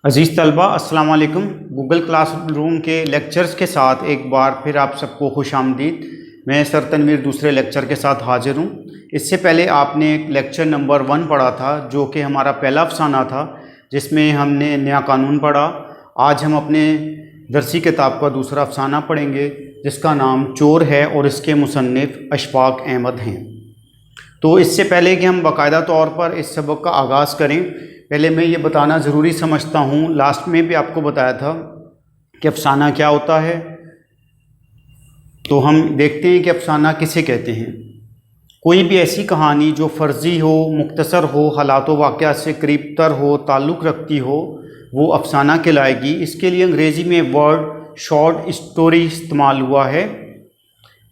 عزیز طلبہ السلام علیکم۔ گوگل کلاس روم کے لیکچرز کے ساتھ ایک بار پھر آپ سب کو خوش آمدید۔ میں سر تنویر دوسرے لیکچر کے ساتھ حاضر ہوں۔ اس سے پہلے آپ نے ایک لیکچر نمبر 1 پڑھا تھا جو کہ ہمارا پہلا افسانہ تھا، جس میں ہم نے نیا قانون پڑھا۔ آج ہم اپنے درسی کتاب کا دوسرا افسانہ پڑھیں گے جس کا نام چور ہے اور اس کے مصنف اشفاق احمد ہیں۔ تو اس سے پہلے کہ ہم باقاعدہ طور پر اس سبق کا آغاز کریں، پہلے میں یہ بتانا ضروری سمجھتا ہوں، لاسٹ میں بھی آپ کو بتایا تھا کہ افسانہ کیا ہوتا ہے۔ تو ہم دیکھتے ہیں کہ افسانہ کسے کہتے ہیں۔ کوئی بھی ایسی کہانی جو فرضی ہو، مختصر ہو، حالات و واقعات سے قریب تر ہو، تعلق رکھتی ہو، وہ افسانہ کہلائے گی۔ اس کے لیے انگریزی میں ورڈ شارٹ اسٹوری استعمال ہوا ہے۔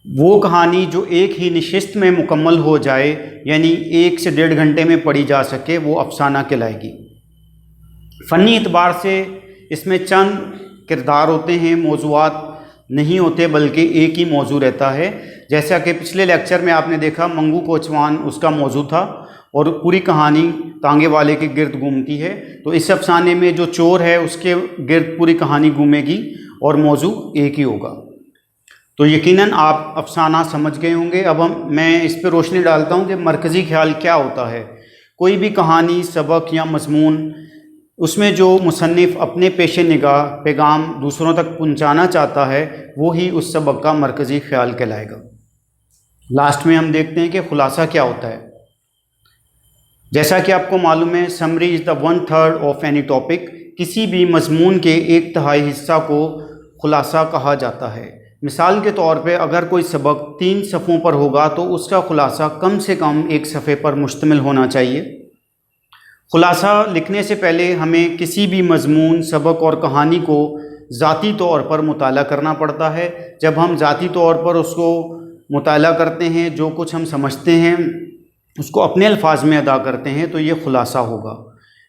وہ کہانی جو ایک ہی نشست میں مکمل ہو جائے، یعنی 1 سے 1.5 گھنٹے میں پڑھی جا سکے، وہ افسانہ کہلائے گی۔ فنی اعتبار سے اس میں چند کردار ہوتے ہیں، موضوعات نہیں ہوتے بلکہ ایک ہی موضوع رہتا ہے۔ جیسا کہ پچھلے لیکچر میں آپ نے دیکھا، منگو کوچوان اس کا موضوع تھا اور پوری کہانی تانگے والے کے گرد گھومتی ہے۔ تو اس افسانے میں جو چور ہے اس کے گرد پوری کہانی گھومے گی اور موضوع ایک ہی ہوگا۔ تو یقیناً آپ افسانہ سمجھ گئے ہوں گے۔ اب میں اس پہ روشنی ڈالتا ہوں کہ مرکزی خیال کیا ہوتا ہے۔ کوئی بھی کہانی، سبق یا مضمون، اس میں جو مصنف اپنے پیش نگاہ پیغام دوسروں تک پہنچانا چاہتا ہے، وہی اس سبق کا مرکزی خیال کہلائے گا۔ لاسٹ میں ہم دیکھتے ہیں کہ خلاصہ کیا ہوتا ہے۔ جیسا کہ آپ کو معلوم ہے، summary is the 1/3 of any topic. کسی بھی مضمون کے 1/3 حصہ کو خلاصہ کہا جاتا ہے۔ مثال کے طور پہ اگر کوئی سبق 3 صفحوں پر ہوگا تو اس کا خلاصہ کم سے کم 1 صفحے پر مشتمل ہونا چاہیے۔ خلاصہ لکھنے سے پہلے ہمیں کسی بھی مضمون، سبق اور کہانی کو ذاتی طور پر مطالعہ کرنا پڑتا ہے۔ جب ہم ذاتی طور پر اس کو مطالعہ کرتے ہیں، جو کچھ ہم سمجھتے ہیں اس کو اپنے الفاظ میں ادا کرتے ہیں، تو یہ خلاصہ ہوگا۔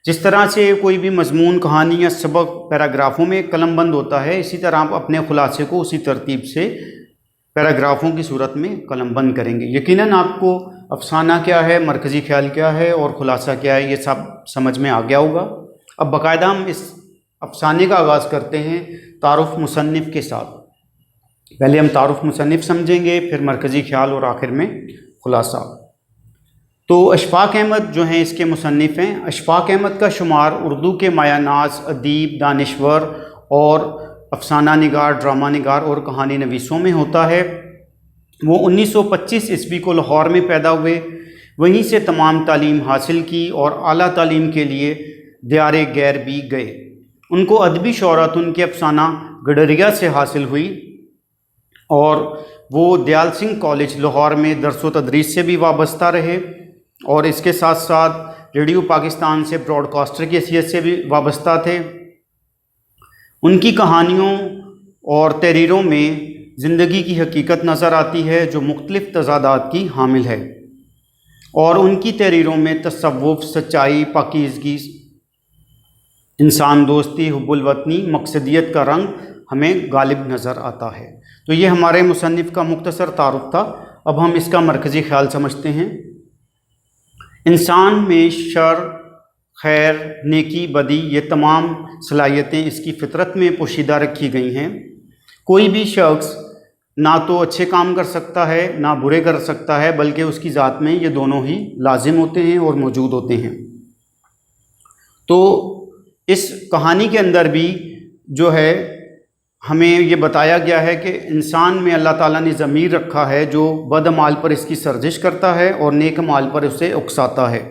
جس طرح سے کوئی بھی مضمون، کہانی یا سبق پیراگرافوں میں قلم بند ہوتا ہے، اسی طرح آپ اپنے خلاصے کو اسی ترتیب سے پیراگرافوں کی صورت میں قلم بند کریں گے۔ یقیناً آپ کو افسانہ کیا ہے، مرکزی خیال کیا ہے اور خلاصہ کیا ہے، یہ سب سمجھ میں آ گیا ہوگا۔ اب باقاعدہ ہم اس افسانے کا آغاز کرتے ہیں تعارف مصنف کے ساتھ۔ پہلے ہم تعارف مصنف سمجھیں گے، پھر مرکزی خیال اور آخر میں خلاصہ۔ تو اشفاق احمد جو ہیں اس کے مصنف ہیں۔ اشفاق احمد کا شمار اردو کے مایہ ناز ادیب، دانشور اور افسانہ نگار، ڈرامہ نگار اور کہانی نویسوں میں ہوتا ہے۔ وہ 1925 عیسوی کو لاہور میں پیدا ہوئے، وہیں سے تمام تعلیم حاصل کی اور اعلیٰ تعلیم کے لیے دیار غیر بھی گئے۔ ان کو ادبی شہرت ان کے افسانہ گڈریا سے حاصل ہوئی اور وہ دیال سنگھ کالج لاہور میں درس و تدریس سے بھی وابستہ رہے اور اس کے ساتھ ساتھ ریڈیو پاکستان سے براڈ کاسٹر کی حیثیت سے بھی وابستہ تھے۔ ان کی کہانیوں اور تحریروں میں زندگی کی حقیقت نظر آتی ہے جو مختلف تضادات کی حامل ہے، اور ان کی تحریروں میں تصوف، سچائی، پاکیزگی، انسان دوستی، حب الوطنی، مقصدیت کا رنگ ہمیں غالب نظر آتا ہے۔ تو یہ ہمارے مصنف کا مختصر تعارف تھا۔ اب ہم اس کا مرکزی خیال سمجھتے ہیں۔ انسان میں شر، خیر، نیکی، بدی، یہ تمام صلاحیتیں اس کی فطرت میں پوشیدہ رکھی گئی ہیں۔ کوئی بھی شخص نہ تو اچھے کام کر سکتا ہے نہ برے کر سکتا ہے، بلکہ اس کی ذات میں یہ دونوں ہی لازم ہوتے ہیں اور موجود ہوتے ہیں۔ تو اس کہانی کے اندر بھی جو ہے ہمیں یہ بتایا گیا ہے کہ انسان میں اللہ تعالیٰ نے ضمیر رکھا ہے جو بد اعمال پر اس کی سرزش کرتا ہے اور نیک اعمال پر اسے اکساتا ہے۔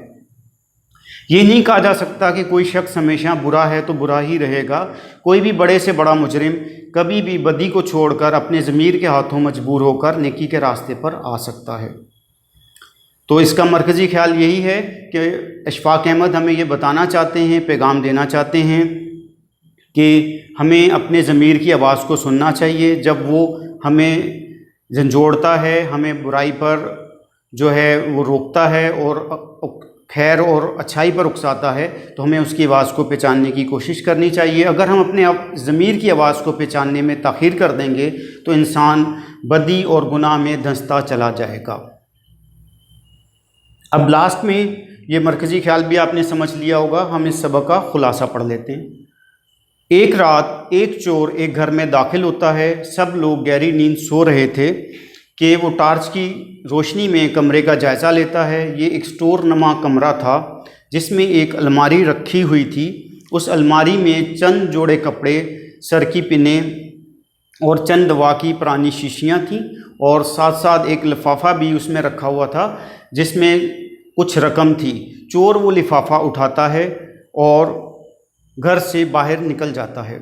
یہ نہیں کہا جا سکتا کہ کوئی شخص ہمیشہ برا ہے تو برا ہی رہے گا۔ کوئی بھی بڑے سے بڑا مجرم کبھی بھی بدی کو چھوڑ کر اپنے ضمیر کے ہاتھوں مجبور ہو کر نیکی کے راستے پر آ سکتا ہے۔ تو اس کا مرکزی خیال یہی ہے کہ اشفاق احمد ہمیں یہ بتانا چاہتے ہیں، پیغام دینا چاہتے ہیں کہ ہمیں اپنے ضمیر کی آواز کو سننا چاہیے۔ جب وہ ہمیں جھنجھوڑتا ہے، ہمیں برائی پر جو ہے وہ روکتا ہے اور خیر اور اچھائی پر اکساتا ہے، تو ہمیں اس کی آواز کو پہچاننے کی کوشش کرنی چاہیے۔ اگر ہم اپنے ضمیر کی آواز کو پہچاننے میں تاخیر کر دیں گے تو انسان بدی اور گناہ میں دھنستا چلا جائے گا۔ اب لاسٹ میں یہ مرکزی خیال بھی آپ نے سمجھ لیا ہوگا، ہم اس سبق کا خلاصہ پڑھ لیتے ہیں۔ ایک رات ایک چور ایک گھر میں داخل ہوتا ہے. سب لوگ گہری نیند سو رہے تھے کہ وہ ٹارچ کی روشنی میں کمرے کا جائزہ لیتا ہے. یہ ایک اسٹور نما کمرہ تھا جس میں ایک الماری رکھی ہوئی تھی. اس الماری میں چند جوڑے کپڑے، سر کی پنیں اور چند دوا کی پرانی شیشیاں تھیں، اور ساتھ ساتھ ایک لفافہ بھی اس میں رکھا ہوا تھا جس میں کچھ رقم تھی. چور وہ لفافہ اٹھاتا ہے اور گھر سے باہر نکل جاتا ہے.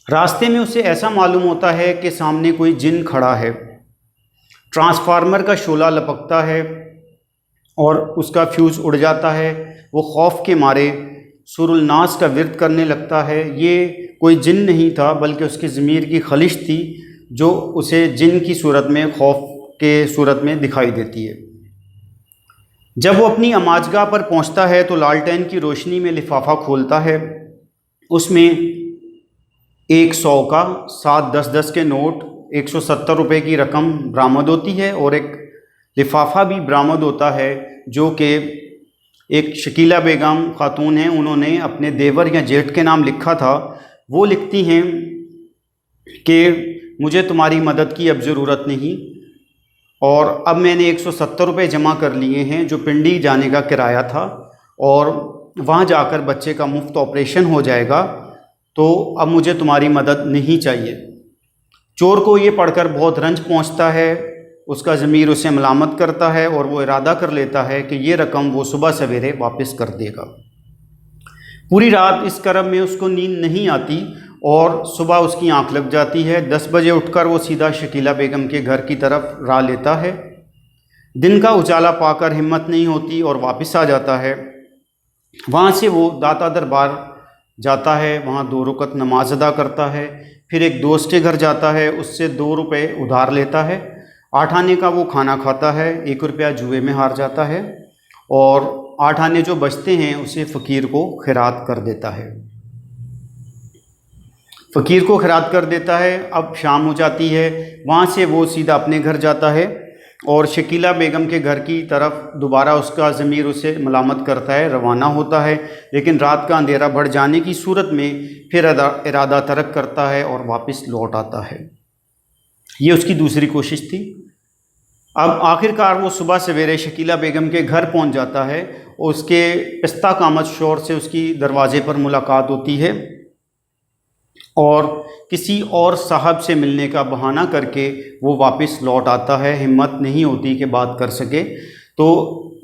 راستے میں اسے ایسا معلوم ہوتا ہے کہ سامنے کوئی جن کھڑا ہے. ٹرانسفارمر کا شعلہ لپکتا ہے اور اس کا فیوز اڑ جاتا ہے. وہ خوف کے مارے سور الناس کا ورد کرنے لگتا ہے. یہ کوئی جن نہیں تھا بلکہ اس کی ضمیر کی خلش تھی جو اسے جن کی صورت میں، خوف کے صورت میں دکھائی دیتی ہے. جب وہ اپنی اماجگاہ پر پہنچتا ہے تو لالٹین کی روشنی میں لفافہ کھولتا ہے. اس میں 100 کا 7 10 کے نوٹ، 170 روپے کی رقم برآمد ہوتی ہے، اور ایک لفافہ بھی برآمد ہوتا ہے جو کہ ایک شکیلہ بیگم خاتون ہیں، انہوں نے اپنے دیور یا جیٹھ کے نام لکھا تھا. وہ لکھتی ہیں کہ مجھے تمہاری مدد کی اب ضرورت نہیں، اور اب میں نے 170 روپے جمع کر لیے ہیں جو پنڈی جانے کا کرایہ تھا، اور وہاں جا کر بچے کا مفت آپریشن ہو جائے گا، تو اب مجھے تمہاری مدد نہیں چاہیے. چور کو یہ پڑھ کر بہت رنج پہنچتا ہے. اس کا ضمیر اسے ملامت کرتا ہے اور وہ ارادہ کر لیتا ہے کہ یہ رقم وہ صبح سویرے واپس کر دے گا. پوری رات اس کرب میں اس کو نیند نہیں آتی اور صبح اس کی آنکھ لگ جاتی ہے. 10 بجے اٹھ کر وہ سیدھا شکیلہ بیگم کے گھر کی طرف راہ لیتا ہے. دن کا اجالا پا کر ہمت نہیں ہوتی اور واپس آ جاتا ہے. وہاں سے وہ داتا دربار جاتا ہے، وہاں 2 رکعت نماز ادا کرتا ہے. پھر ایک دوست کے گھر جاتا ہے، اس سے 2 روپے ادھار لیتا ہے. 8 آنے کا وہ کھانا کھاتا ہے. 1 روپیہ جوئے میں ہار جاتا ہے، اور 8 آنے جو بچتے ہیں اسے فقیر کو خیرات کر دیتا ہے. فقیر کو خیرات کر دیتا ہے. اب شام ہو جاتی ہے. وہاں سے وہ سیدھا اپنے گھر جاتا ہے اور شکیلہ بیگم کے گھر کی طرف دوبارہ اس کا ضمیر اسے ملامت کرتا ہے، روانہ ہوتا ہے. لیکن رات کا اندھیرا بڑھ جانے کی صورت میں پھر ارادہ ترک کرتا ہے اور واپس لوٹ آتا ہے. یہ اس کی دوسری کوشش تھی. اب آخر کار وہ صبح سویرے شکیلہ بیگم کے گھر پہنچ جاتا ہے. اس کے پستہ کامت شور سے اس کی دروازے پر ملاقات ہوتی ہے، اور کسی اور صاحب سے ملنے کا بہانہ کر کے وہ واپس لوٹ آتا ہے. ہمت نہیں ہوتی کہ بات کر سکے. تو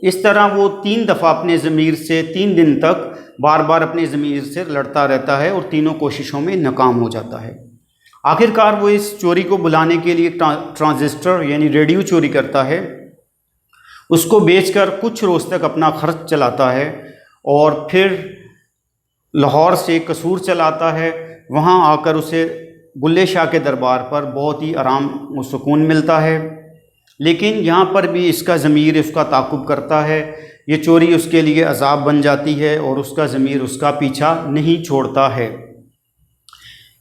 اس طرح وہ 3 دفعہ اپنے ضمیر سے 3 دن تک بار بار اپنے ضمیر سے لڑتا رہتا ہے اور تینوں کوششوں میں ناکام ہو جاتا ہے. آخر کار وہ اس چوری کو بلانے کے لیے ٹرانزسٹر یعنی ریڈیو چوری کرتا ہے. اس کو بیچ کر کچھ روز تک اپنا خرچ چلاتا ہے، اور پھر لاہور سے قصور چلاتا ہے. وہاں آ کر اسے بلے شاہ کے دربار پر بہت ہی آرام و سکون ملتا ہے. لیکن یہاں پر بھی اس کا ضمیر اس کا تعاقب کرتا ہے. یہ چوری اس کے لیے عذاب بن جاتی ہے اور اس کا ضمیر اس کا پیچھا نہیں چھوڑتا ہے.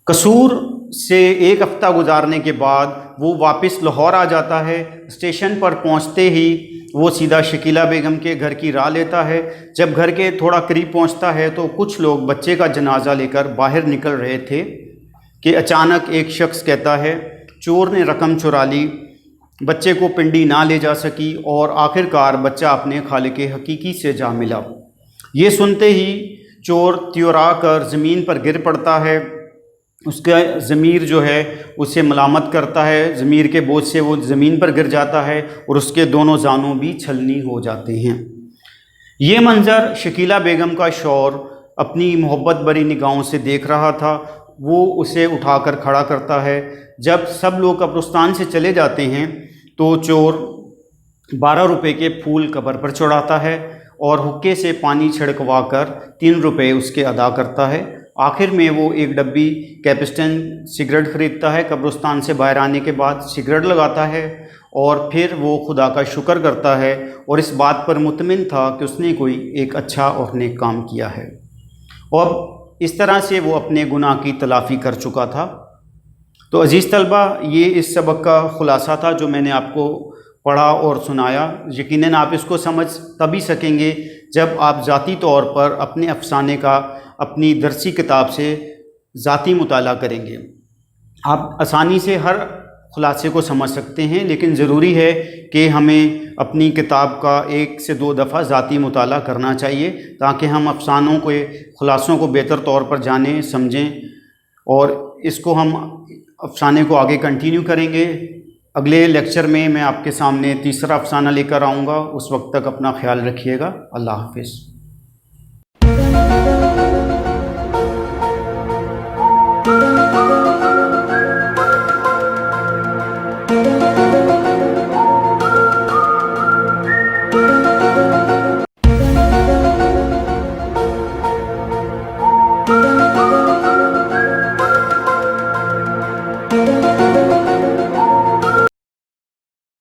قصور سے 1 ہفتہ گزارنے کے بعد وہ واپس لاہور آ جاتا ہے. اسٹیشن پر پہنچتے ہی وہ سیدھا شکیلہ بیگم کے گھر کی راہ لیتا ہے. جب گھر کے تھوڑا قریب پہنچتا ہے تو کچھ لوگ بچے کا جنازہ لے کر باہر نکل رہے تھے کہ اچانک ایک شخص کہتا ہے چور نے رقم چرا لی، بچے کو پنڈی نہ لے جا سکی، اور آخر کار بچہ اپنے خالق حقیقی سے جا ملا. یہ سنتے ہی چور تیورا کر زمین پر گر پڑتا ہے. اس کا ضمیر جو ہے اسے ملامت کرتا ہے. ضمیر کے بوجھ سے وہ زمین پر گر جاتا ہے اور اس کے دونوں زانوں بھی چھلنی ہو جاتے ہیں. یہ منظر شکیلہ بیگم کا شوہر اپنی محبت بری نگاہوں سے دیکھ رہا تھا. وہ اسے اٹھا کر کھڑا کرتا ہے. جب سب لوگ قبرستان سے چلے جاتے ہیں تو چور 12 روپے کے پھول قبر پر چڑھاتا ہے اور حقے سے پانی چھڑکوا کر 3 روپے اس کے ادا کرتا ہے. آخر میں وہ ایک ڈبی کیپسٹن سگریٹ خریدتا ہے. قبرستان سے باہر آنے کے بعد سگریٹ لگاتا ہے اور پھر وہ خدا کا شکر کرتا ہے اور اس بات پر مطمئن تھا کہ اس نے کوئی ایک اچھا اور نیک کام کیا ہے، اور اس طرح سے وہ اپنے گناہ کی تلافی کر چکا تھا. تو عزیز طلبہ، یہ اس سبق کا خلاصہ تھا جو میں نے آپ کو پڑھا اور سنایا. یقیناً آپ اس کو سمجھ تبھی سکیں گے جب آپ ذاتی طور پر اپنے افسانے کا اپنی درسی کتاب سے ذاتی مطالعہ کریں گے۔ آپ آسانی سے ہر خلاصے کو سمجھ سکتے ہیں، لیکن ضروری ہے کہ ہمیں اپنی کتاب کا 1 سے 2 دفعہ ذاتی مطالعہ کرنا چاہیے تاکہ ہم افسانوں کو، خلاصوں کو بہتر طور پر جانیں، سمجھیں، اور اس کو ہم افسانے کو آگے کنٹینیو کریں گے۔ اگلے لیکچر میں آپ کے سامنے تیسرا افسانہ لے کر آؤں گا۔ اس وقت تک اپنا خیال رکھیے گا۔ اللہ حافظ۔